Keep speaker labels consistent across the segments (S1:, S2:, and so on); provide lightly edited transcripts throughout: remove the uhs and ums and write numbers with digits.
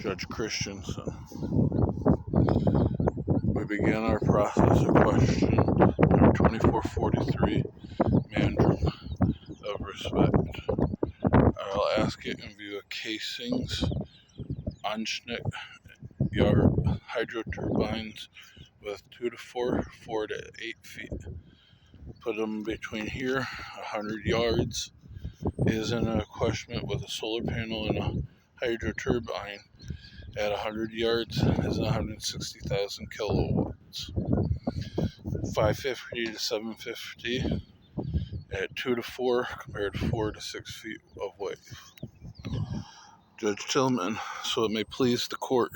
S1: Judge Christensen. We begin our process of question number 2443, Mandrum of Respect. I'll ask it in view of casings, Anschnick yard hydro turbines with 2 to 4, 4 to 8 feet. Put them between here, 100 yards. Is in an equipment with a solar panel and a hydro turbine at 100 yards is 160,000 kilowatts. 550 to 750 at 2 to 4 compared to 4 to 6 feet of wave. Judge Tillman, so it may please the court,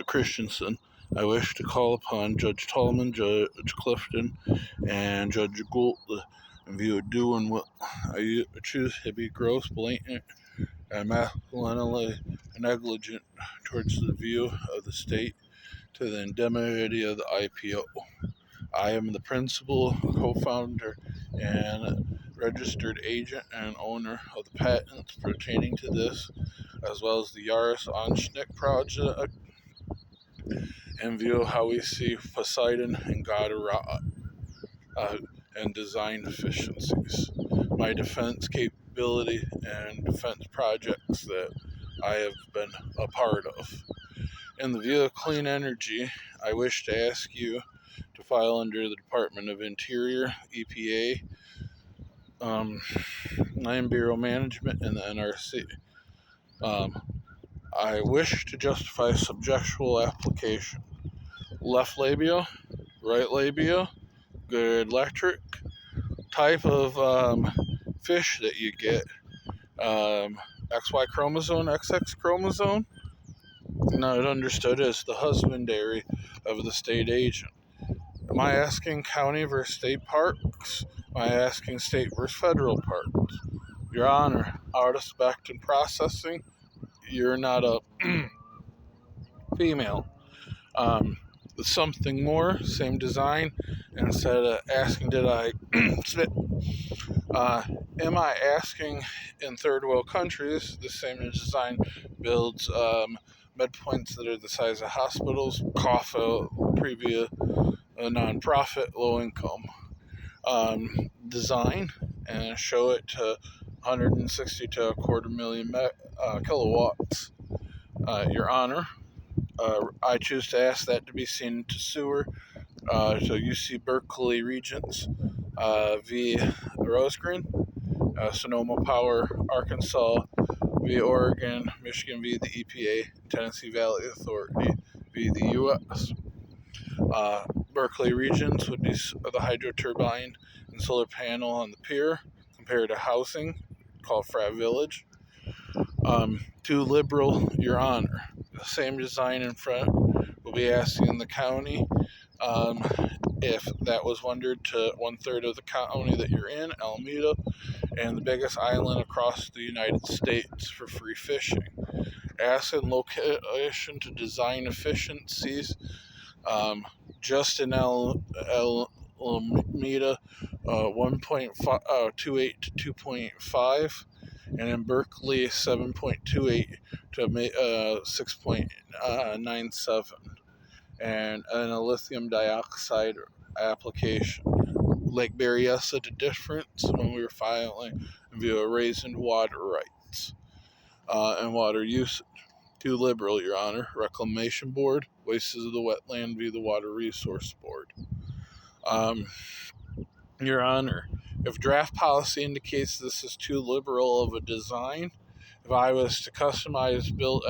S1: Christensen, I wish to call upon Judge Tallman, Judge Clifton, and Judge Gould in view of doing what I choose to be gross, blatant, and masculinely negligent towards the view of the state to the indemnity of the IPO. I am the principal, co-founder, and registered agent and owner of the patents pertaining to this, as well as the Yaris Anschnick project, in view of how we see Poseidon and God and design efficiencies. My defense capability and defense projects that I have been a part of. In the view of clean energy, I wish to ask you to file under the Department of Interior, EPA, Land Bureau Management, and the NRC. I wish to justify subjectual application. Left labia, right labia, good electric, type of fish that you get, XY chromosome, XX chromosome, not understood as the husbandry of the state agent. Am I asking county versus state parks? Am I asking state versus federal parks? Your Honor, out of spec and processing, you're not a female. Something more, same design, instead of asking did I spit. Am I asking in third world countries the same design builds med points that are the size of hospitals, COFA, Previa, a non-profit, low income design, and show it to 160 to a quarter million kilowatts. Your Honor, I choose to ask that to be seen to sewer, to UC Berkeley Regents v. Rosegren, Sonoma Power, Arkansas v. Oregon, Michigan v. the EPA, Tennessee Valley Authority v. the U.S. Berkeley Regents would be the hydro turbine and solar panel on the pier compared to housing called Frat Village. Too liberal, Your Honor. The same design in front will be asking the county if that was wondered to 1/3 of the county that you're in, Alameda, and the biggest island across the United States for free fishing. Asking location to design efficiencies, just in Alameda, 1.28 to 2.5, and in Berkeley, 7.28 to 6.97, and a lithium dioxide application. Lake Berryessa to difference when we were filing in view of raising water rights and water usage. Too liberal, Your Honor. Reclamation Board, wastes of the wetland via the Water Resource Board. Your Honor, if draft policy indicates this is too liberal of a design, if I was to customize, build,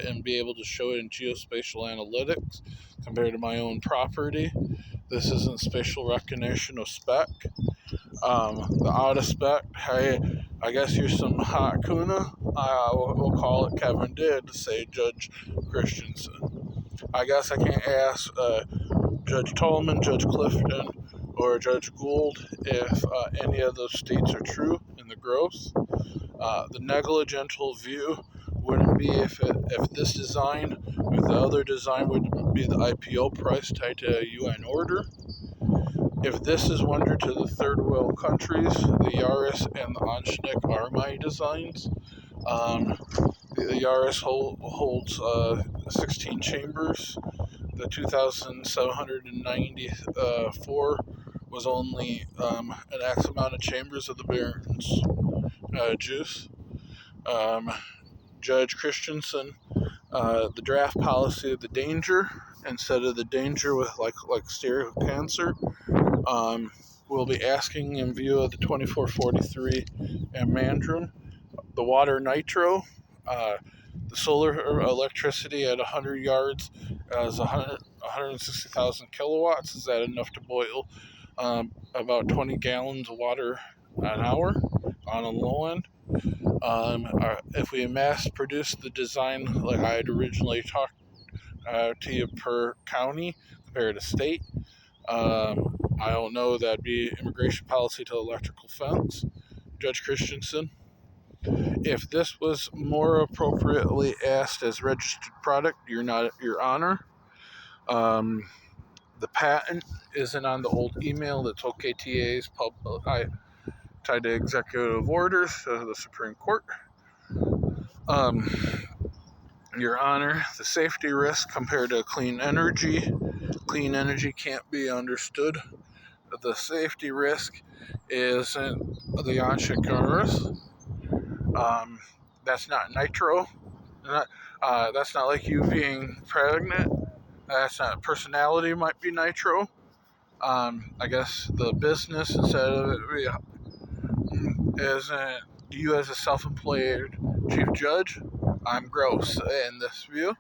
S1: and be able to show it in geospatial analytics compared to my own property, this isn't spatial recognition of spec. The out of spec, I guess you're some hot kuna. We'll call it Kevin did to say Judge Christensen. I guess I can't ask Judge Tallman, Judge Clifton, or Judge Gould if any of those states are true in the gross. The negligental view wouldn't be if this design with the other design would be the IPO price tied to a UN order. If this is wonder to the third world countries, the Yaris and the Anschnick are my designs. The Yaris holds 16 chambers. The 2,794 was only an X amount of chambers of the Baron's juice. Judge Christensen, the draft policy of the danger instead of the danger with like stereo cancer. We'll be asking in view of the 2443 and Mandrum, the water nitro, the solar electricity at 100 yards is 160,000 kilowatts. Is that enough to boil about 20 gallons of water an hour on a low end? If we mass produce the design like I had originally talked to you per county compared to state, I don't know, that'd be immigration policy to electrical fence. Judge Christensen, if this was more appropriately asked as registered product, Your Honor. The patent isn't on the old email. That's OKTA's I tied to executive orders of the Supreme Court. Your Honor, the safety risk compared to clean energy can't be understood. The safety risk isn't the on-ship earth. That's not nitro. That's not like you being pregnant. That's not personality might be nitro. I guess the business instead of it isn't you as a self-employed chief judge. I'm gross in this view.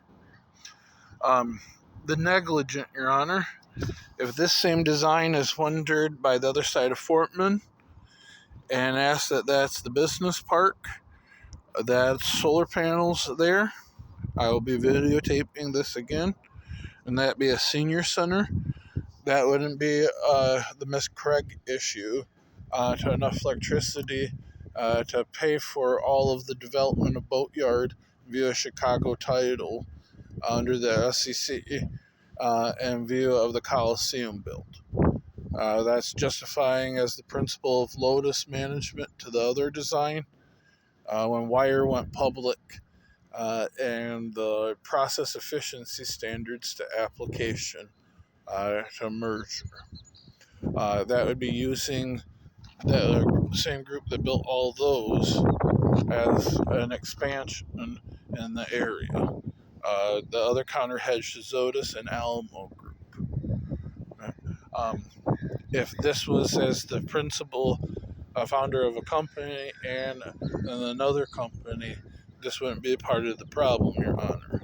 S1: The negligent, Your Honor. If this same design is wondered by the other side of Fortman and asked that's the business park, that's solar panels there, I will be videotaping this again, and that be a senior center. That wouldn't be the Miss Craig issue to enough electricity to pay for all of the development of Boatyard via Chicago title under the SEC in view of the Coliseum build. That's justifying as the principle of Lotus management to the other design when Wire went public and the process efficiency standards to application to merger. That would be using the same group that built all those as an expansion in the area. The other counter hedged is Zotis and Alamo Group. If this was as the principal founder of a company and another company, this wouldn't be a part of the problem, Your Honor.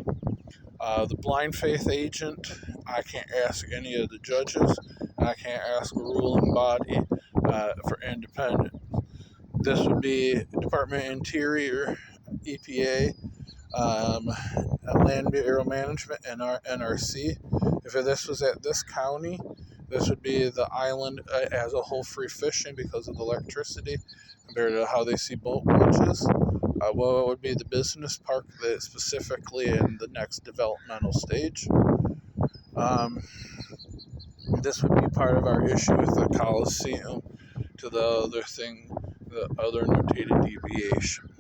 S1: The blind faith agent, I can't ask any of the judges. I can't ask a ruling body for independence. This would be Department of Interior, EPA, Land Bureau Management, and our NRC. If this was at this county, this would be the island as a whole free fishing because of the electricity compared to how they see boat launches. What would be the business park that specifically in the next developmental stage? This would be part of our issue with the Coliseum to the other thing, the other notated deviation.